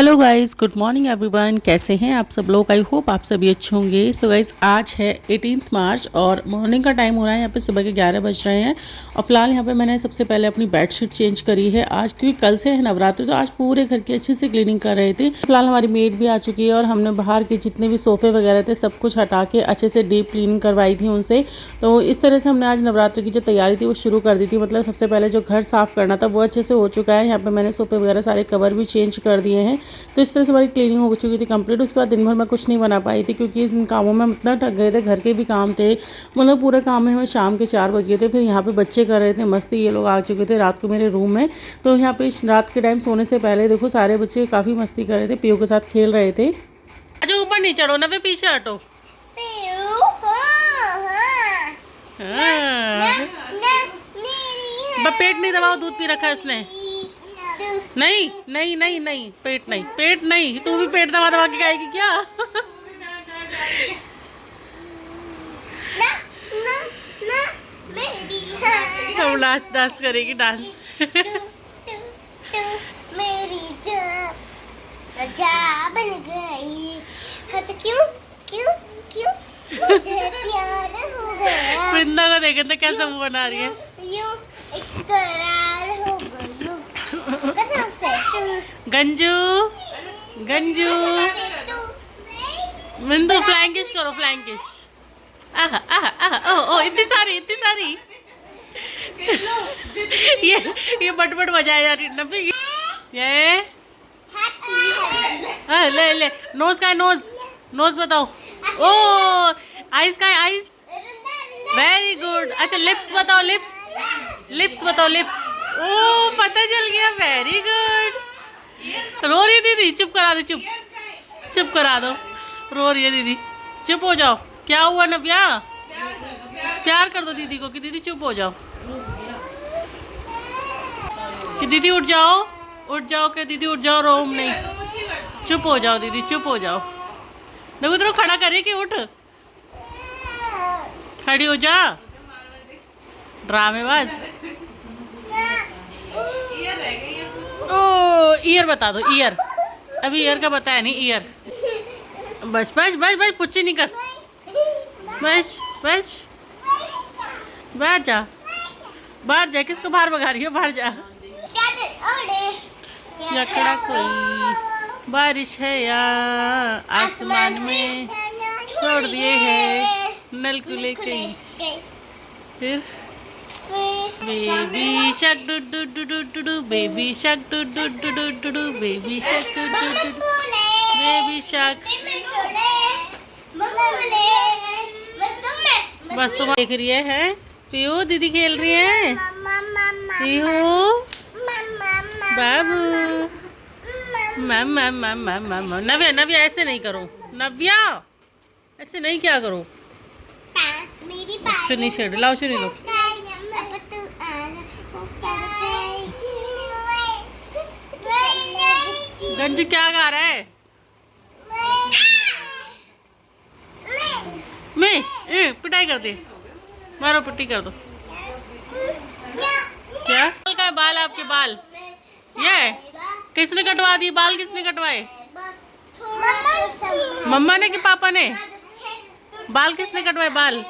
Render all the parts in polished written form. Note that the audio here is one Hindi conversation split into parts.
Hello guys, good morning everyone. कैसे हैं आप सब लोग? आई होप आप सभी अच्छे होंगे। सो गाइस, आज है 18 मार्च और मॉर्निंग का टाइम हो रहा है। यहाँ पे सुबह के 11 बज रहे हैं और फिलहाल यहाँ पे मैंने सबसे पहले अपनी बेडशीट चेंज करी है आज, क्योंकि कल से है नवरात्रि, तो आज पूरे घर की अच्छे से क्लीनिंग कर रहे थे। फिलहाल हमारी मेड भी आ चुकी है और हमने बाहर के जितने भी सोफे वगैरह थे सब कुछ हटा के अच्छे से डीप क्लीनिंग करवाई थी उनसे। तो इस तरह से हमने आज नवरात्रि की जो तैयारी थी वो शुरू कर दी थी। मतलब सबसे पहले जो घर साफ़ करना था वो अच्छे से हो चुका है। यहाँ पर मैंने सोफे वगैरह सारे कवर भी चेंज कर दिए हैं। तो इस तरह से हमारी क्लीनिंग हो चुकी थी कंप्लीट। उसके बाद दिन भर मैं कुछ नहीं बना पाई थी क्योंकि इन कामों में इतना थक गए थे। घर के भी काम थे, मतलब पूरे काम में हमें शाम के 4 बज गए थे। फिर यहाँ पे बच्चे कर रहे थे मस्ती, ये लोग आ चुके थे रात को मेरे रूम में। तो यहाँ पे रात के टाइम सोने से पहले देखो सारे बच्चे काफ़ी मस्ती कर रहे थे, पीयू के साथ खेल रहे थे। अच्छा ऊपर नहीं चढ़ो ना, वे पीछे हटो। पेट नहीं दबाओ, दूध पी रखा है उसने। नहीं नहीं नहीं नहीं, पेट नहीं, पेट नहीं। तू भी पेट दबा दबा के खाएगी क्या? हम डांस करेगी, डांस। मेरी जान बन गई। क्यों क्यों क्यों मुझे प्यार हो गया। वृंदा को देखे तो कैसा मुंह बना रही है। यूं इकरार हो गई। कसम से तू गंजू गंजू मिंदू फ्लैंकिश करो, फ्लैंकिश। आहा आहा आहा, ओ ओ इतनी सारी इतनी सारी। ये बट बजाया जा रही है नब्बे। ये हाँ, ले ले। नोज का है, नोज नोज बताओ। ओ आइस का है, आइस। Very good. अच्छा लिप्स बताओ, लिप्स लिप्स बताओ, लिप्स। ओ पता चल गया, वेरी गुड। रो रही है दीदी, चुप करा दो, चुप चुप करा दो। रो रही है दीदी, चुप हो जाओ। क्या हुआ नव्या? प्यार कर दो दीदी को कि दीदी चुप हो जाओ, कि दीदी उठ जाओ, उठ जाओ, कि दीदी उठ जाओ, रोम नहीं। चुप हो जाओ दीदी, चुप हो जाओ। देखो तेरे खड़ा करे कि उठ, खड़ी हो जा, ड्रामेबाज। ओ ईयर बता दो, ईयर। अभी ईयर का बताया नहीं, ईयर। बस बस बस बस, पुच्ची नहीं कर। बस बस, बाहर जा, बाहर जा। किसको बाहर भगा रही हो? बाहर जा। लकड़ा कोई बारिश है या आसमान में छोड़ दिए है नल को लेके। फिर baby shark doo doo doo doo doo doo, baby shark doo doo doo doo doo doo, baby shark doo doo doo doo, baby shark. बस तुम देख रही है पीयू, दीदी खेल रही है। पीयू बाबू, ma'am ma'am ma'am ma'am ma'am. Navya Navya ऐसे नहीं करो, नव्या ऐसे नहीं, क्या करो। चुन्नी शेड लाओ, चुन्नी लो। गंजू क्या गा रहा है? मैं पिटाई कर दे, मारो पिट्टी कर दो। क्या बाल का है? बाल आपके बाल ये किसने कटवा दिए? बाल किसने कटवाए? मम्मा ने कि पापा ने? बाल किसने कटवाए? बाल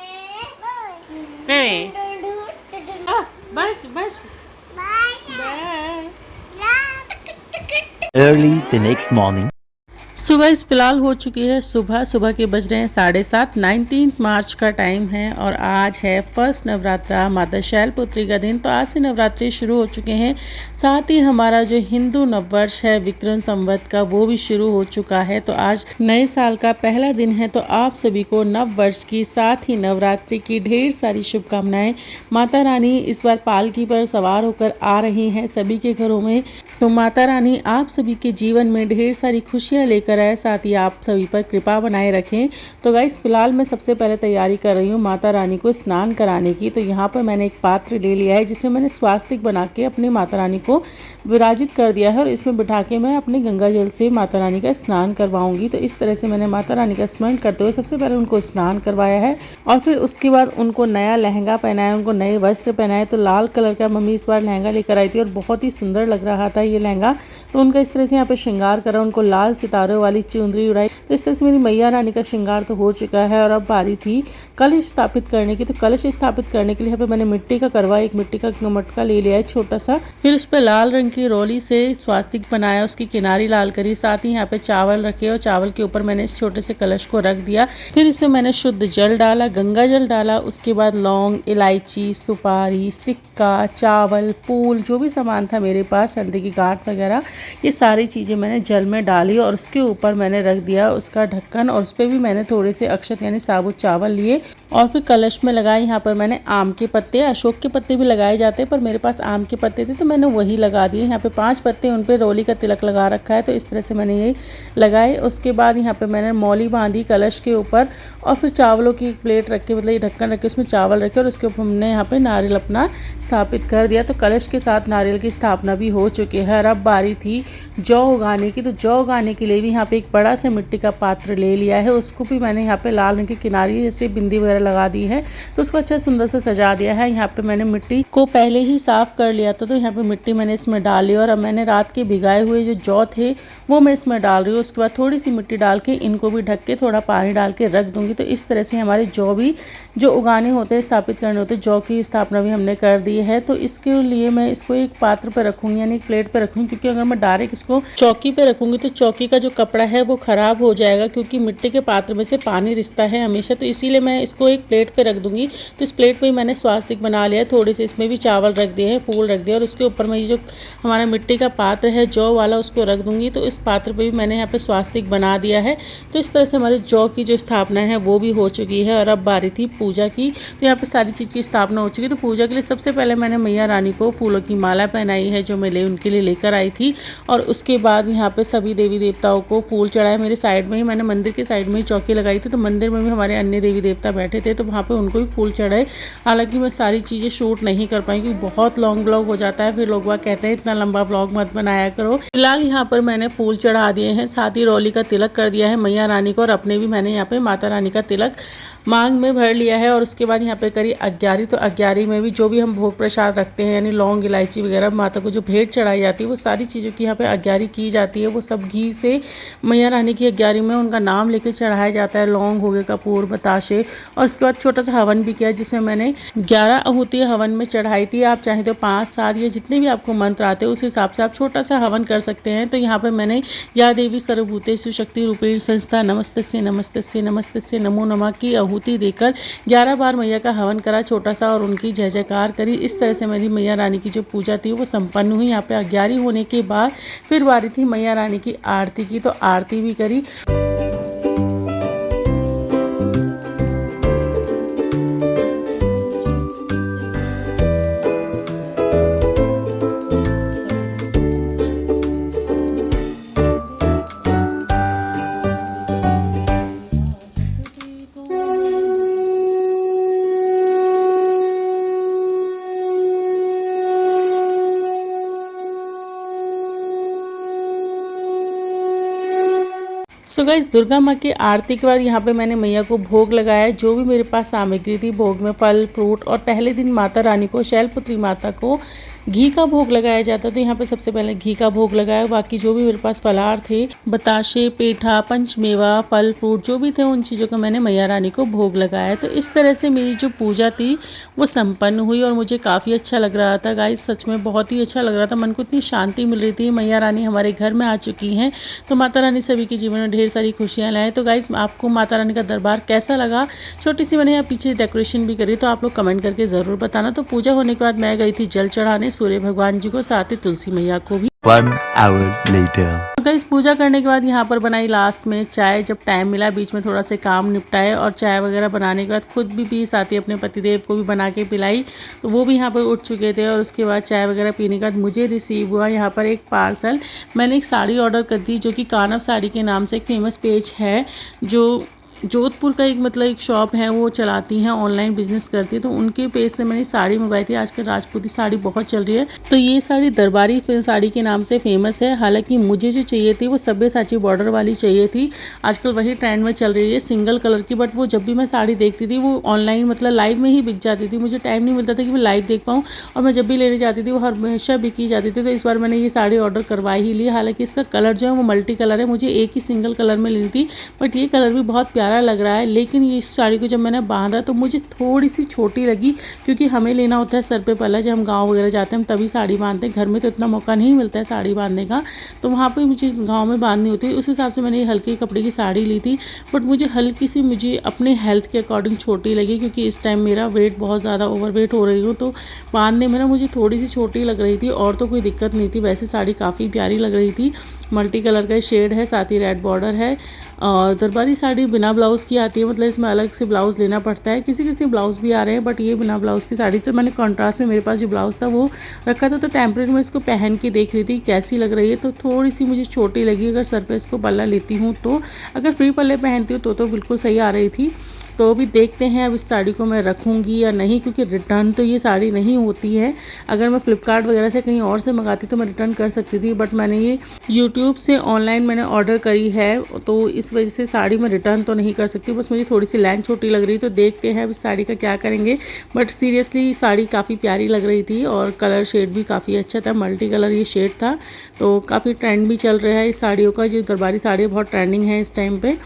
बस बस। Early the next morning. सुबह इस फिलहाल हो चुकी है सुबह के बज रहे हैं 7:30। 19 मार्च का टाइम है और आज है फर्स्ट नवरात्रा, माता शैलपुत्री का दिन। तो आज से नवरात्रि शुरू हो चुके हैं। साथ ही हमारा जो हिंदू नववर्ष है विक्रम संवत का, वो भी शुरू हो चुका है। तो आज नए साल का पहला दिन है। तो आप सभी को नववर्ष की, साथ ही नवरात्रि की ढेर सारी शुभकामनाएं। माता रानी इस बार पालकी पर सवार होकर आ रही हैं सभी के घरों में। तो माता रानी आप सभी के जीवन में ढेर सारी खुशियाँ लेकर लेकर आए, साथ ही आप सभी पर कृपा बनाए रखें। तो गाइस फिलहाल मैं सबसे पहले तैयारी कर रही हूँ माता रानी को स्नान कराने की। तो यहाँ पर मैंने एक पात्र ले लिया है जिसमें मैंने स्वास्तिक बना के अपनी माता रानी को विराजित कर दिया है और इसमें बिठा के मैं अपने गंगा जल से माता रानी का स्नान करवाऊंगी। तो इस तरह से मैंने माता रानी का स्मरण करते हुए सबसे पहले उनको स्नान करवाया है और फिर उसके बाद उनको नया लहंगा पहनाया, उनको नए वस्त्र पहनाए। तो लाल कलर का मम्मी इस बार लहंगा लेकर आई थी और बहुत ही सुंदर लग रहा था ये लहंगा। तो उनका इस तरह से यहाँ पे श्रृंगार करा, उनको लाल सितारों वाली चुनरी उड़ाई। तो इस तरह से मेरी मैया रानी का श्रृंगार तो हो चुका है और अब बारी थी कलश स्थापित करने की। तो कलश स्थापित करने के लिए यहाँ पे मैंने मिट्टी का करवा, एक मिट्टी का मटका ले लिया है छोटा सा, फिर उस पर लाल रंग की रोली से स्वास्तिक बनाया, उसकी किनारी लाल करी, साथ ही यहाँ पे चावल रखे और चावल के ऊपर मैंने इस छोटे से कलश को रख दिया। फिर इसमें मैंने शुद्ध जल डाला, गंगा जल डाला, उसके बाद लौंग, इलायची, सुपारी, सिक्का, चावल, फूल, जो भी सामान था मेरे पास, हल्दी की गांठ वगैरह, ये सारी चीज़ें मैंने जल में डाली और उसके ऊपर मैंने रख दिया उसका ढक्कन और उस पर भी मैंने थोड़े से अक्षत यानी साबुत चावल लिए और फिर कलश में लगाए। यहाँ पर मैंने आम के पत्ते, अशोक के पत्ते भी लगाए जाते हैं पर मेरे पास आम के पत्ते थे तो मैंने वही लगा दिए। यहाँ पे 5 पत्ते, उन पे रोली का तिलक लगा रखा है। तो इस तरह से मैंने ये लगाए। उसके बाद यहाँ पे मैंने मौली बांधी कलश के ऊपर और फिर चावलों की एक प्लेट रख के, मतलब ये ढक्कन रख के उसमें चावल रखे और उसके ऊपर हमने यहाँ पे नारियल अपना स्थापित कर दिया। तो कलश के साथ नारियल की स्थापना भी हो चुकी है और अब बारी थी जौ उगाने की। तो जौ उगाने के लिए भी यहाँ पे एक बड़ा सा मिट्टी का पात्र ले लिया है, उसको भी मैंने यहाँ पे लाल रंग की किनारी जैसे बिंदी वगैरह लगा दी है। तो उसको अच्छा सुंदर से सजा दिया है। यहाँ पे मैंने मिट्टी को पहले ही साफ कर लिया था। तो यहाँ पे मिट्टी मैंने इसमें डाली और अब मैंने रात के भिगाए हुए जो जौ थे वो मैं इसमें डाल रही हूँ। उसके बाद थोड़ी सी मिट्टी डाल के इनको भी ढक के थोड़ा पानी डाल के रख दूंगी। तो इस तरह से हमारे जौ भी जो उगाने होते हैं, स्थापित करने होते हैं, जौ की स्थापना भी हमने कर दी है। तो इसके लिए मैं इसको एक पात्र पर रखूंगी यानी एक प्लेट पर रखूंगी, क्योंकि अगर मैं डायरेक्ट इसको चौकी पे रखूंगी तो चौकी का जो कपड़ा है वो खराब हो जाएगा, क्योंकि मिट्टी के पात्र में से पानी रिसता है हमेशा। तो इसीलिए मैं इसको एक प्लेट पे रख दूंगी। तो इस प्लेट पे ही मैंने स्वास्तिक बना लिया है, थोड़े से इसमें भी चावल रख दिए हैं, फूल रख दिया और उसके ऊपर मैं ये जो हमारा मिट्टी का पात्र है जौ वाला उसको रख दूंगी। तो इस पात्र पे भी मैंने यहाँ पे स्वास्तिक बना दिया है। तो इस तरह से हमारे जौ की जो स्थापना है वो भी हो चुकी है और अब बारी थी पूजा की। तो यहाँ पे सारी चीज़ की स्थापना हो चुकी है। तो पूजा के लिए सबसे पहले मैंने मैया रानी को फूलों की माला पहनाई है जो मैं उनके लिए लेकर आई थी और उसके बाद यहाँ पे सभी देवी देवताओं को फूल चढ़ाए। मेरे साइड में ही, मैंने मंदिर के साइड में ही चौकी लगाई थी, तो मंदिर में भी हमारे अन्य देवी देवता बैठे थे तो वहाँ पे उनको भी फूल चढ़ाए। हालांकि मैं सारी चीज़ें शूट नहीं कर पाई क्योंकि बहुत लॉन्ग ब्लॉग हो जाता है, फिर लोग वह कहते हैं इतना लंबा ब्लॉग मत बनाया करो। फिलहाल यहाँ पर मैंने फूल चढ़ा दिए हैं, साथ ही रोली का तिलक कर दिया है मैया रानी को और अपने भी मैंने यहाँ पे माता रानी का तिलक मांग में भर लिया है। और उसके बाद यहाँ पे करी अग्यारी। तो अग्यारी में भी जो भी हम भोग प्रसाद रखते हैं यानी लौंग, इलायची वगैरह माता को जो भेंट चढ़ाई जाती है वो सारी चीज़ों की यहाँ पे अग्यारी की जाती है। वो सब घी से मैया रानी की अग्यारी में उनका नाम लेके चढ़ाया जाता है, लौंग हो गए, कपूर, बताशे। और उसके बाद छोटा सा हवन भी किया जिसमें मैंने 11 आहुति हवन में चढ़ाई थी। आप चाहें तो 5, 7 या जितने भी आपको मंत्र आते हैं उस हिसाब से आप छोटा सा हवन कर सकते हैं। तो यहाँ पर मैंने या देवी सर्वभूतेषु शक्ति रूपेण संस्था नमस्तस्यै नमस्तस्यै नमस्तस्यै नमो नमः की आहुति देकर 11 बार मैया का हवन करा छोटा सा और उनकी जय जयकार करी। इस तरह से मेरी मैया रानी की जो पूजा थी वो संपन्न हुई। यहाँ पे अग्यारी होने के बाद फिर बारी थी मैया रानी की आरती की। तो आरती भी करी। सो गाइस दुर्गा माँ की आरती के बाद यहाँ पे मैंने मैया को भोग लगाया। जो भी मेरे पास सामग्री थी भोग में, फल, फ्रूट, और पहले दिन माता रानी को, शैलपुत्री माता को घी का भोग लगाया जाता। तो यहाँ पे सबसे पहले घी का भोग लगाया। बाकी जो भी मेरे पास फलाहार थे, बताशे, पेठा, पंचमेवा, फल, फ्रूट जो भी थे उन चीज़ों का मैंने मैया रानी को भोग लगाया। तो इस तरह से मेरी जो पूजा थी वो संपन्न हुई और मुझे काफ़ी अच्छा लग रहा था गाइस, सच में बहुत ही अच्छा लग रहा था। मन को इतनी शांति मिल रही थी। मैया रानी हमारे घर में आ चुकी हैं तो माता रानी सभी के जीवन में ढेर सारी खुशियाँ लाएँ। तो गाइस आपको माता रानी का दरबार कैसा लगा? छोटी सी मैंने यहाँ पीछे डेकोरेशन भी करी, तो आप लोग कमेंट करके ज़रूर बताना। तो पूजा होने के बाद मैं गई थी जल चढ़ाने सूर्य भगवान जी को, साथ ही तुलसी मैया को भी। 1 hour later और गाइस पूजा करने के बाद यहाँ पर बनाई लास्ट में चाय। जब टाइम मिला बीच में थोड़ा से काम निपटाए और चाय वगैरह बनाने के बाद खुद भी पी, साथ ही अपने पतिदेव को भी बना के पिलाई। तो वो भी यहाँ पर उठ चुके थे और उसके बाद चाय वगैरह पीने के बाद मुझे रिसीव हुआ यहाँ पर एक पार्सल। मैंने एक साड़ी ऑर्डर कर दी जो कि कानव साड़ी के नाम से एक फेमस पेज है, जो जोधपुर का एक शॉप है, वो चलाती हैं, ऑनलाइन बिजनेस करती है। तो उनके पेज से मैंने साड़ी मंगवाई थी। आजकल राजपूती साड़ी बहुत चल रही है, तो ये साड़ी दरबारी साड़ी के नाम से फेमस है। हालांकि मुझे जो चाहिए थी वो सब्यसाची बॉर्डर वाली चाहिए थी। आजकल वही ट्रेंड में चल रही है सिंगल कलर की, बट वो जब भी मैं साड़ी देखती थी वो ऑनलाइन लाइव में ही बिक जाती थी। मुझे टाइम नहीं मिलता था कि मैं लाइव देख पाऊँ, और मैं जब भी लेने जाती थी वो हमेशा बिकी जाती थी। तो इस बार मैंने ये साड़ी ऑर्डर करवा ही ली। हालांकि इसका कलर जो है वो मल्टी कलर है, मुझे एक ही सिंगल कलर में लेनी थी, बट ये कलर भी बहुत प्यारा लग रहा है। लेकिन ये साड़ी को जब मैंने बांधा तो मुझे थोड़ी सी छोटी लगी, क्योंकि हमें लेना होता है सर पे पल्ला। जब हम गांव वगैरह जाते हैं हम तभी साड़ी बांधते हैं, घर में तो इतना मौका नहीं मिलता है साड़ी बांधने का, तो वहाँ पे मुझे गांव में बांधनी होती है। उस हिसाब से मैंने ये हल्के कपड़े की साड़ी ली थी, बट मुझे हल्की सी मुझे अपने हेल्थ के अकॉर्डिंग छोटी लगी, क्योंकि इस टाइम मेरा वेट बहुत ज़्यादा ओवरवेट हो रही हूँ, तो बांधने में ना मुझे थोड़ी सी छोटी लग रही थी। और तो कोई दिक्कत नहीं थी, वैसे साड़ी काफ़ी प्यारी लग रही थी। मल्टी कलर का शेड है, साथ ही रेड बॉर्डर है। और दरबारी साड़ी बिना ब्लाउज़ की आती है, इसमें अलग से ब्लाउज़ लेना पड़ता है। किसी किसी ब्लाउज़ भी आ रहे हैं, बट ये बिना ब्लाउज़ की साड़ी। तो मैंने कॉन्ट्रास्ट में मेरे पास जो ब्लाउज़ था वो रखा था, तो टेम्परेरी में इसको पहन के देख रही थी कैसी लग रही है। तो थोड़ी सी मुझे छोटी लगी। अगर सर पे इसको पल्ला लेती हूँ तो, अगर फ्री पल्ले पहनती हूँ तो बिल्कुल सही आ रही थी। तो अभी देखते हैं अब इस साड़ी को मैं रखूँगी या नहीं, क्योंकि रिटर्न तो ये साड़ी नहीं होती है। अगर मैं फ्लिपकार्ट वगैरह से कहीं और से मंगाती तो मैं रिटर्न कर सकती थी, बट मैंने ये यूट्यूब से ऑनलाइन मैंने ऑर्डर करी है, तो इस वजह से साड़ी मैं रिटर्न तो नहीं कर सकती। बस मुझे थोड़ी सी लेंथ छोटी लग रही, तो देखते हैं अब इस साड़ी का क्या करेंगे। बट सीरियसली साड़ी काफ़ी प्यारी लग रही थी और कलर शेड भी काफ़ी अच्छा था, मल्टी कलर ये शेड था। तो काफ़ी ट्रेंड भी चल रहा है इस साड़ियों का, जो दरबारी साड़ी बहुत ट्रेंडिंग है इस टाइम पे।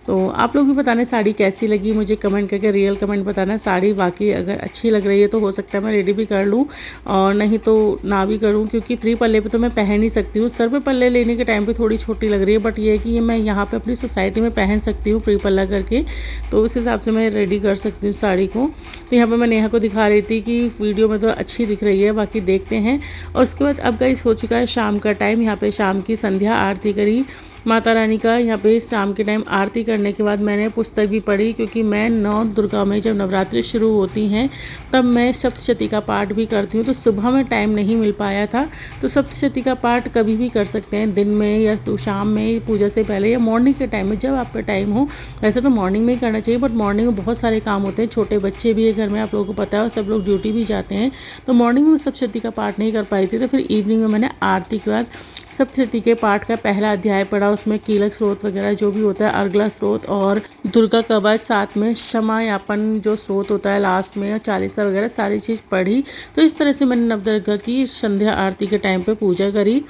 तो आप लोग भी बताना साड़ी कैसी लगी, मुझे कमेंट करके रियल कमेंट बताना। साड़ी वाकई अगर अच्छी लग रही है तो हो सकता है मैं रेडी भी कर लूँ, और नहीं तो ना भी करूँ, क्योंकि फ्री पल्ले पे तो मैं पहन ही सकती हूँ। सर पे पल्ले लेने के टाइम पे थोड़ी छोटी लग रही है, बट ये है कि ये मैं यहाँ पे अपनी सोसाइटी में पहन सकती हूँ फ्री पल्ला करके, तो उस हिसाब से मैं रेडी कर सकती हूँ साड़ी को। तो यहाँ पर मैं नेहा को दिखा रही थी कि वीडियो में तो अच्छी दिख रही है, बाकी देखते हैं। और उसके बाद अब गाइस हो चुका है शाम का टाइम। यहाँ पर शाम की संध्या आरती करी माता रानी का। यहाँ पे शाम के टाइम आरती करने के बाद मैंने पुस्तक भी पढ़ी, क्योंकि मैं 9 दुर्गा में जब नवरात्रि शुरू होती हैं तब मैं सप्तशती का पाठ भी करती हूँ। तो सुबह में टाइम नहीं मिल पाया था, तो सप्तशती का पाठ कभी भी कर सकते हैं, दिन में या तो शाम में पूजा से पहले, या मॉर्निंग के टाइम में जब आप पे टाइम हो। वैसे तो मॉर्निंग में ही करना चाहिए, बट मॉर्निंग में बहुत सारे काम होते हैं, छोटे बच्चे भी है घर में, आप लोगों को पता है, और सब लोग ड्यूटी भी जाते हैं। तो मॉर्निंग में सप्तशती का पाठ नहीं कर पाई थी, तो फिर इवनिंग में मैंने आरती के बाद सप्तशती के पाठ का पहला अध्याय पढ़ा। उसमें कीलक स्रोत वगैरह जो भी होता है, अर्गला स्रोत और दुर्गा कवच, साथ में क्षमा यापन जो स्रोत होता है लास्ट में, और चालीसा वगैरह सारी चीज़ पढ़ी। तो इस तरह से मैंने नवदुर्गा की संध्या आरती के टाइम पे पूजा करी।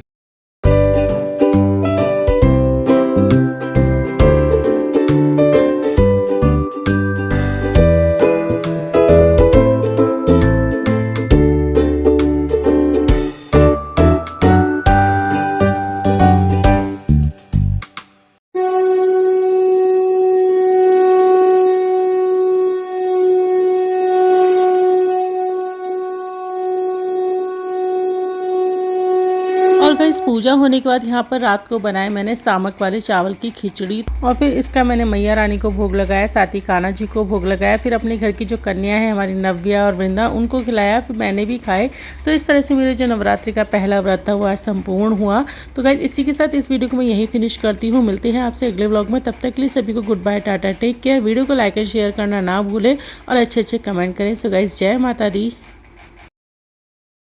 और गाइस पूजा होने के बाद यहाँ पर रात को बनाए मैंने सामक वाले चावल की खिचड़ी, और फिर इसका मैंने मैया रानी को भोग लगाया, साथ ही कान्हा जी को भोग लगाया। फिर अपने घर की जो कन्या है हमारी नव्या और वृंदा, उनको खिलाया, फिर मैंने भी खाए। तो इस तरह से मेरे जो नवरात्रि का पहला व्रत था वो आज संपूर्ण हुआ। तो गाइस इसी के साथ इस वीडियो को मैं यही फिनिश करती हूँ। मिलते हैं आपसे अगले व्लॉग में, तब तक के लिए सभी को good bye, tata, take care. Video को लाइक एंड शेयर करना ना भूलें और अच्छे कमेंट करें। सो गाइस जय माता दी।